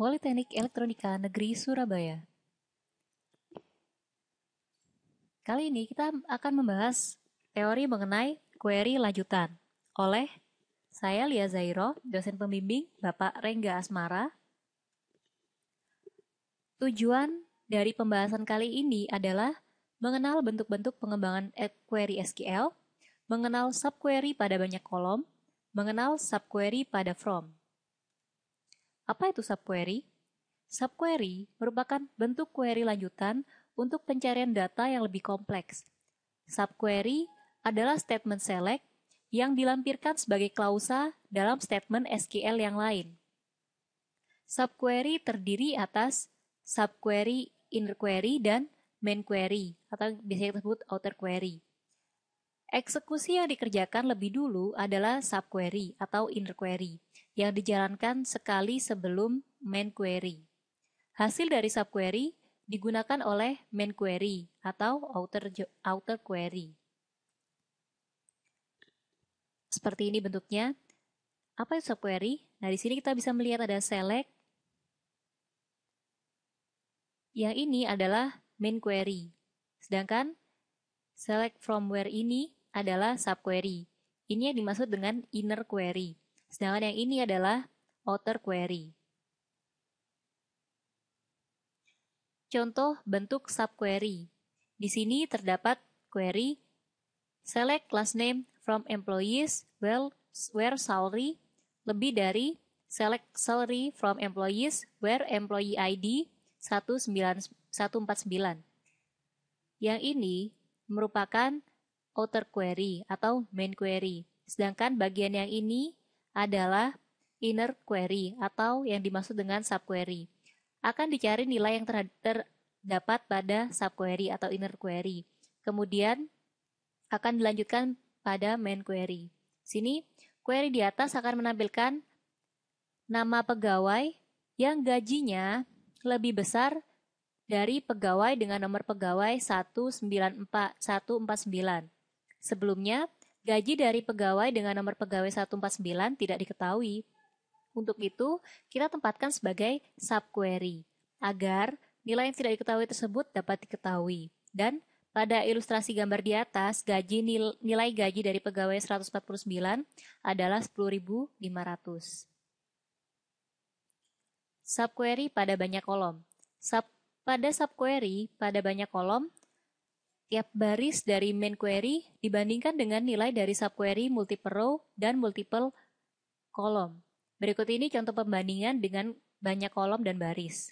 Politeknik Elektronika Negeri Surabaya. Kali ini kita akan membahas teori mengenai query lanjutan oleh saya Lia Zairo, dosen pembimbing Bapak Rengga Asmara. Tujuan dari pembahasan kali ini adalah mengenal bentuk-bentuk pengembangan query SQL, mengenal subquery pada banyak kolom, mengenal subquery pada from. Apa itu subquery? Subquery merupakan bentuk query lanjutan untuk pencarian data yang lebih kompleks. Subquery adalah statement select yang dilampirkan sebagai klausa dalam statement SQL yang lain. Subquery terdiri atas subquery, inner query, dan main query atau biasanya disebut outer query. Eksekusi yang dikerjakan lebih dulu adalah subquery atau inner query yang dijalankan sekali sebelum main query. Hasil dari subquery digunakan oleh main query atau outer query. Seperti ini bentuknya. Apa itu subquery? Nah, di sini kita bisa melihat ada select. Yang ini adalah main query. Sedangkan select from where ini adalah subquery. Ini yang dimaksud dengan inner query. Sedangkan yang ini adalah outer query. Contoh bentuk subquery. Di sini terdapat query select last name from employees where salary lebih dari select salary from employees where employee ID 149. Yang ini merupakan outer query atau main query. Sedangkan bagian yang ini adalah inner query atau yang dimaksud dengan subquery. Akan dicari nilai yang terdapat pada subquery atau inner query. Kemudian akan dilanjutkan pada main query. Sini, query di atas akan menampilkan nama pegawai yang gajinya lebih besar dari pegawai dengan nomor pegawai 149. Sebelumnya, gaji dari pegawai dengan nomor pegawai 149 tidak diketahui. Untuk itu, kita tempatkan sebagai subquery, agar nilai yang tidak diketahui tersebut dapat diketahui. Dan pada ilustrasi gambar di atas, nilai gaji dari pegawai 149 adalah 10.500. Subquery pada banyak kolom. Pada subquery pada banyak kolom, tiap baris dari main query dibandingkan dengan nilai dari subquery multiple row dan multiple kolom. Berikut ini contoh pembandingan dengan banyak kolom dan baris.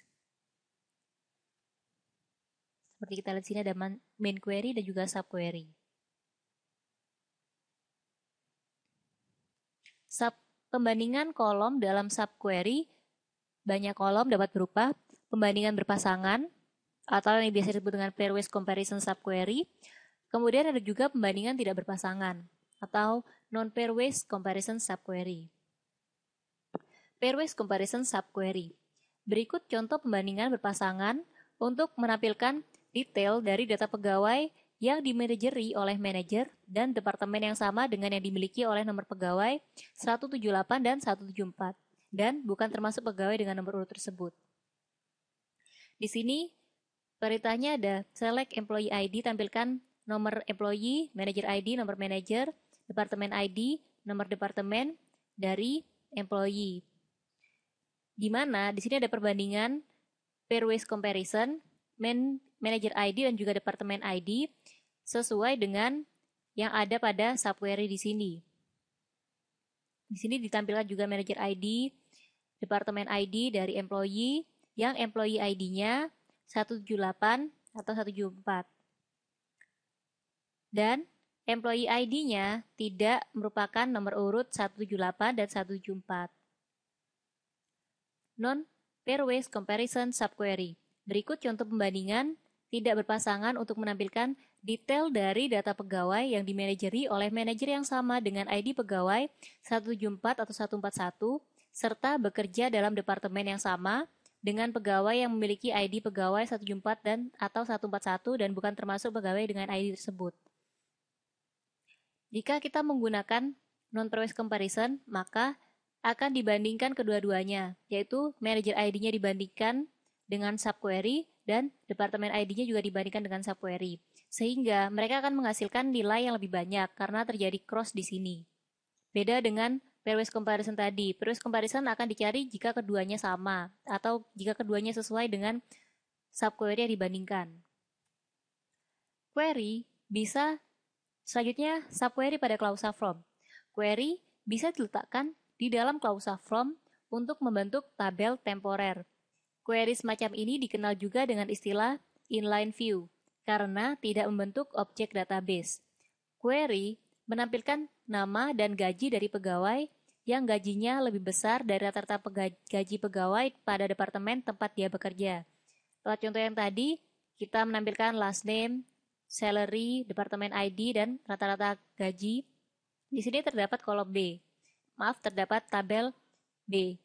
Seperti kita lihat sini ada main query dan juga subquery. Pembandingan kolom dalam subquery banyak kolom dapat berupa pembandingan berpasangan atau yang biasa disebut dengan pairwise comparison subquery. Kemudian ada juga pembandingan tidak berpasangan atau non-pairwise comparison subquery. Pairwise comparison subquery. Berikut contoh pembandingan berpasangan untuk menampilkan detail dari data pegawai yang dimanajeri oleh manajer dan departemen yang sama dengan yang dimiliki oleh nomor pegawai 178 dan 174 dan bukan termasuk pegawai dengan nomor urut tersebut. Di sini perintahnya ada select employee ID, tampilkan nomor employee, manager ID, nomor manager, departemen ID, nomor departemen dari employee. Di mana di sini ada perbandingan pairwise comparison, manager ID dan juga departemen ID sesuai dengan yang ada pada subquery di sini. Di sini ditampilkan juga manager ID, departemen ID dari employee yang employee ID-nya 178 atau 174. Dan employee ID-nya tidak merupakan nomor urut 178 dan 174. Non-pairwise comparison subquery. Berikut contoh pembandingan tidak berpasangan untuk menampilkan detail dari data pegawai yang dimanajeri oleh manajer yang sama dengan ID pegawai 174 atau 141 serta bekerja dalam departemen yang sama dengan pegawai yang memiliki ID pegawai 174 dan atau 141 dan bukan termasuk pegawai dengan ID tersebut. Jika kita menggunakan non-pairwise comparison, maka akan dibandingkan kedua-duanya, yaitu manager ID-nya dibandingkan dengan subquery dan departemen ID-nya juga dibandingkan dengan subquery. Sehingga mereka akan menghasilkan nilai yang lebih banyak karena terjadi cross di sini. Beda dengan pairwise comparison tadi. Pairwise comparison akan dicari jika keduanya sama atau jika keduanya sesuai dengan subquery yang dibandingkan. Query bisa selanjutnya subquery pada klausa from. Query bisa diletakkan di dalam klausa from untuk membentuk tabel temporer. Query semacam ini dikenal juga dengan istilah inline view karena tidak membentuk objek database. Query menampilkan nama dan gaji dari pegawai yang gajinya lebih besar dari rata-rata gaji pegawai pada departemen tempat dia bekerja. Lewat contoh yang tadi, kita menampilkan last name, salary, departemen ID, dan rata-rata gaji. Di sini terdapat kolom B. Maaf, terdapat tabel B.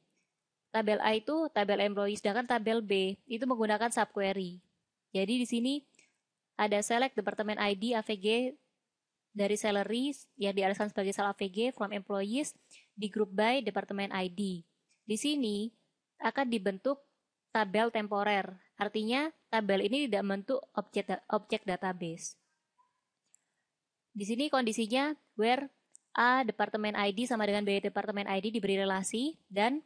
Tabel A itu tabel employee, sedangkan tabel B itu menggunakan subquery. Jadi di sini ada select departemen ID AVG dari salary yang diarahkan sebagai sel AVG from employees di group by departemen ID. Di sini akan dibentuk tabel temporer. Artinya tabel ini tidak membentuk objek database. Di sini kondisinya where A departemen ID sama dengan B departemen ID diberi relasi dan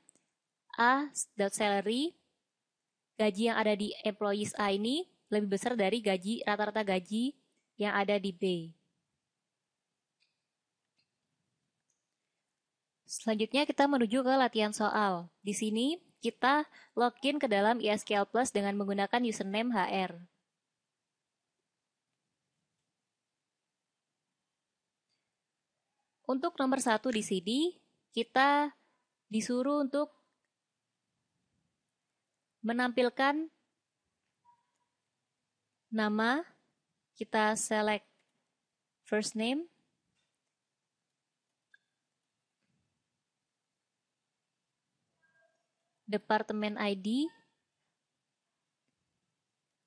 A.salary, gaji yang ada di employees A ini lebih besar dari rata-rata gaji yang ada di B. Selanjutnya kita menuju ke latihan soal. Di sini kita login ke dalam ISQL Plus dengan menggunakan username HR. Untuk nomor 1 di sini, kita disuruh untuk menampilkan nama, kita select first name, departemen ID.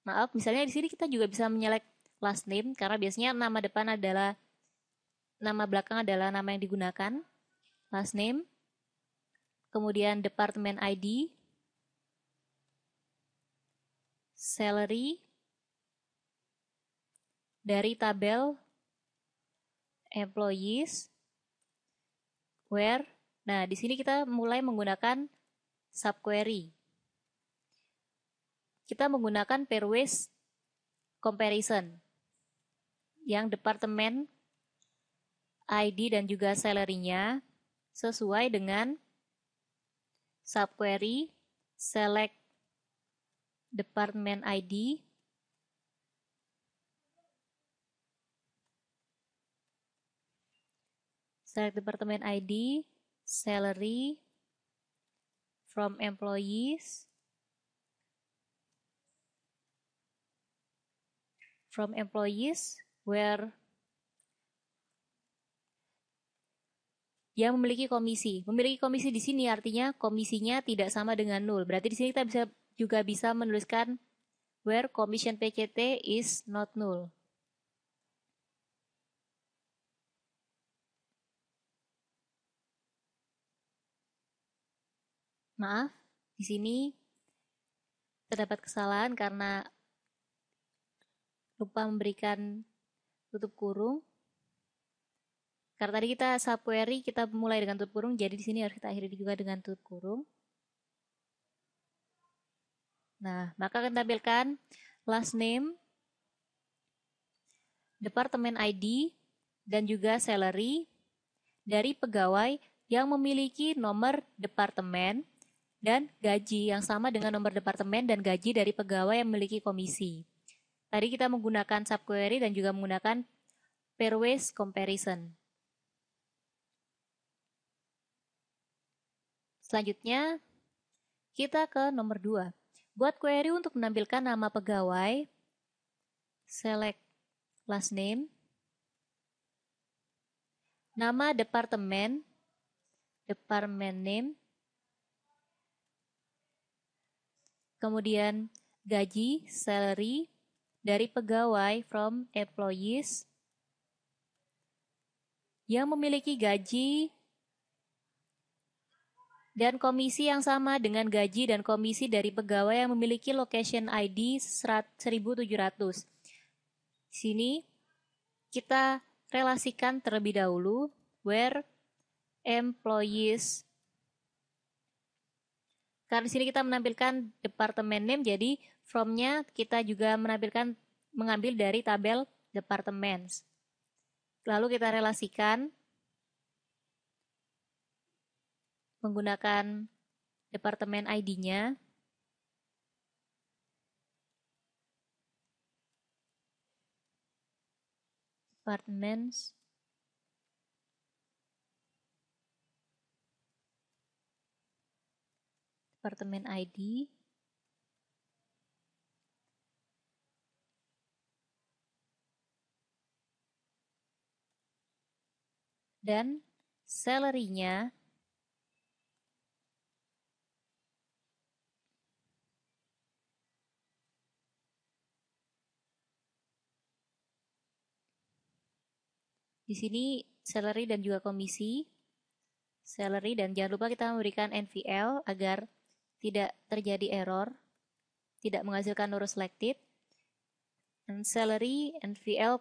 Maaf, misalnya di sini kita juga bisa menyelect last name karena biasanya nama belakang adalah nama yang digunakan, last name, kemudian departemen ID, salary, dari tabel employees, where. Nah, di sini kita mulai menggunakan subquery. Kita menggunakan pairwise comparison yang departemen ID dan juga salary-nya sesuai dengan subquery select department ID select department ID, salary from employees, where yang memiliki komisi. Memiliki komisi di sini artinya komisinya tidak sama dengan 0. Berarti di sini kita juga bisa menuliskan where commission PCT is not null. Maaf, di sini terdapat kesalahan karena lupa memberikan tutup kurung. Karena tadi kita subquery kita mulai dengan tutup kurung, jadi di sini harus kita akhiri juga dengan tutup kurung. Nah, maka akan tampilkan last name, departemen ID, dan juga salary dari pegawai yang memiliki nomor departemen dan gaji yang sama dengan nomor departemen dan gaji dari pegawai yang memiliki komisi. Tadi kita menggunakan subquery dan juga menggunakan pairwise comparison. Selanjutnya, kita ke nomor 2. Buat query untuk menampilkan nama pegawai, select last name, nama departemen name, kemudian gaji, salary, dari pegawai from employees yang memiliki gaji dan komisi yang sama dengan gaji dan komisi dari pegawai yang memiliki location ID 1700. Di sini kita relasikan terlebih dahulu where employees. Karena di sini kita menampilkan department name, jadi from-nya kita juga mengambil dari tabel departments. Lalu kita relasikan menggunakan departemen ID-nya. Departments. Departemen ID. Dan salary-nya di sini salary dan juga komisi. Salary, dan jangan lupa kita memberikan NVL agar tidak terjadi error, tidak menghasilkan no selected. And salary NVL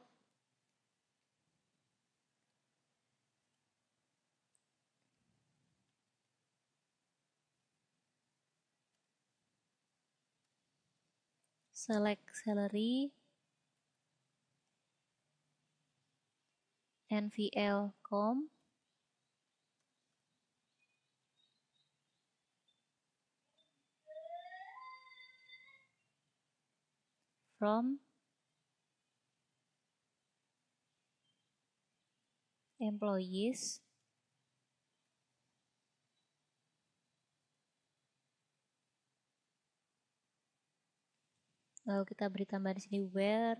select salary NVL com from employees lalu kita beri tambahan di sini where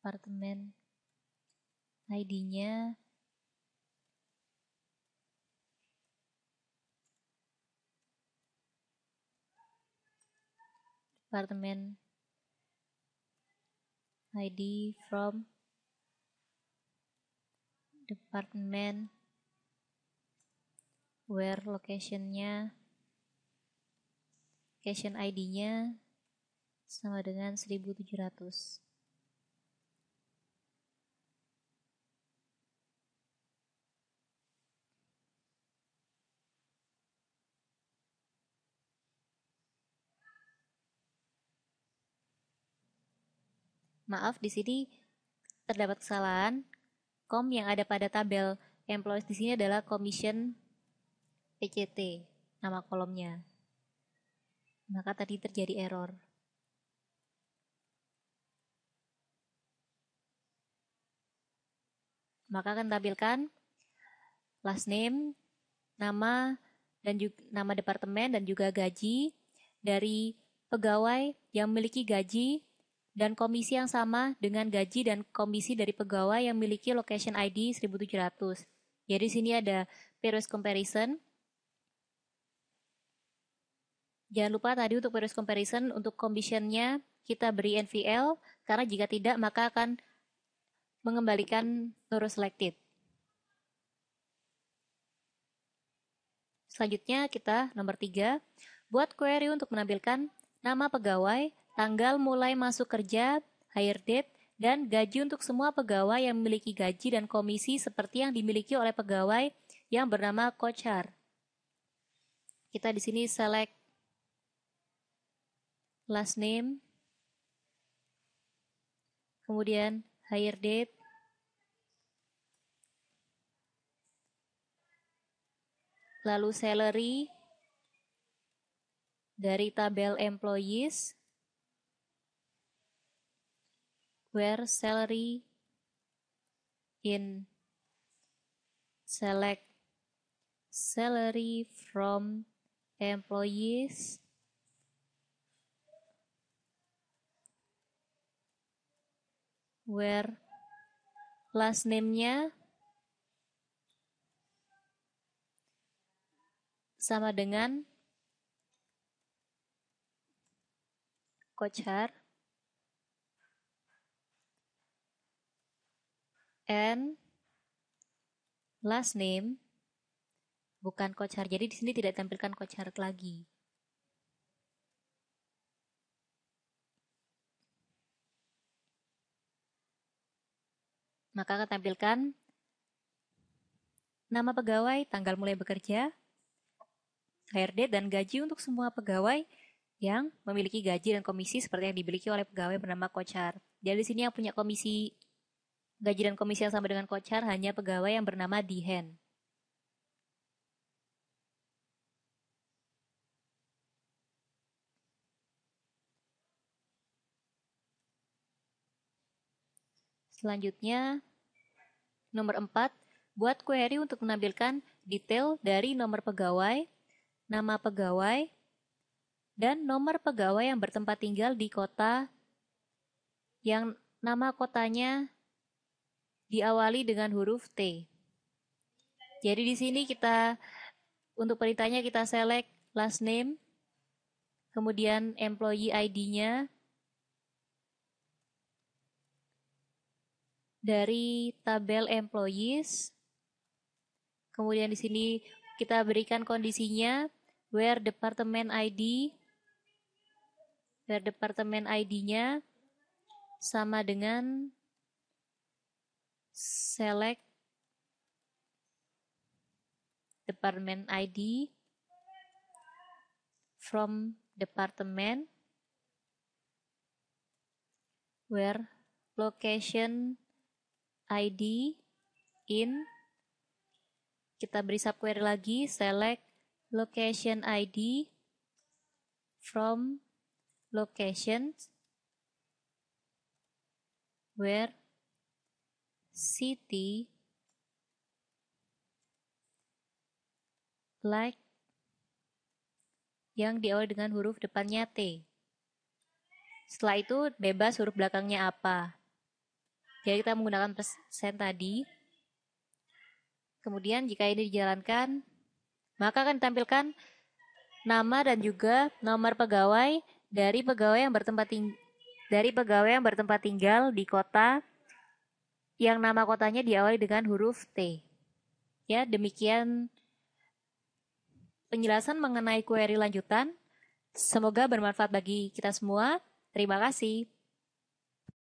departemen ID-nya departemen ID from departemen where location-nya location ID-nya sama dengan 1700. Maaf, di sini terdapat kesalahan. Kom yang ada pada tabel employees di sini adalah commission PCT, nama kolomnya. Maka tadi terjadi error. Maka akan tampilkan last name, nama dan juga nama departemen dan juga gaji dari pegawai yang memiliki gaji dan komisi yang sama dengan gaji dan komisi dari pegawai yang memiliki location ID 1700. Jadi sini ada period comparison. Jangan lupa tadi untuk period comparison untuk commission-nya kita beri NVL, karena jika tidak maka akan mengembalikan no selected. Selanjutnya kita nomor 3, buat query untuk menampilkan nama pegawai, tanggal mulai masuk kerja, hire date, dan gaji untuk semua pegawai yang memiliki gaji dan komisi seperti yang dimiliki oleh pegawai yang bernama Kochhar. Kita di sini select last name, kemudian hire date, lalu salary dari tabel employees, where salary in select salary from employees, where last name-nya sama dengan Kochhar, and last name, bukan kocar. Jadi di sini tidak tampilkan kocar lagi. Maka akan tampilkan nama pegawai, tanggal mulai bekerja, hire date, dan gaji untuk semua pegawai yang memiliki gaji dan komisi seperti yang dimiliki oleh pegawai bernama kocar. Jadi di sini yang punya komisi gaji dan komisi yang sama dengan kocar hanya pegawai yang bernama Dihen. Selanjutnya, nomor 4, buat query untuk menampilkan detail dari nomor pegawai, nama pegawai, dan nomor pegawai yang bertempat tinggal di kota yang nama kotanya diawali dengan huruf T. Jadi di sini kita untuk perintahnya kita select last name, kemudian employee ID-nya dari tabel employees. Kemudian di sini kita berikan kondisinya where department ID-nya sama dengan select department ID from department where location ID in, kita beri subquery lagi, select location ID from locations where city like yang diawali dengan huruf depannya T. Setelah itu bebas huruf belakangnya apa. Jadi kita menggunakan persen tadi. Kemudian jika ini dijalankan, maka akan ditampilkan nama dan juga nomor pegawai dari pegawai yang bertempat tinggal di kota yang nama kotanya diawali dengan huruf T. Ya, demikian penjelasan mengenai query lanjutan. Semoga bermanfaat bagi kita semua. Terima kasih.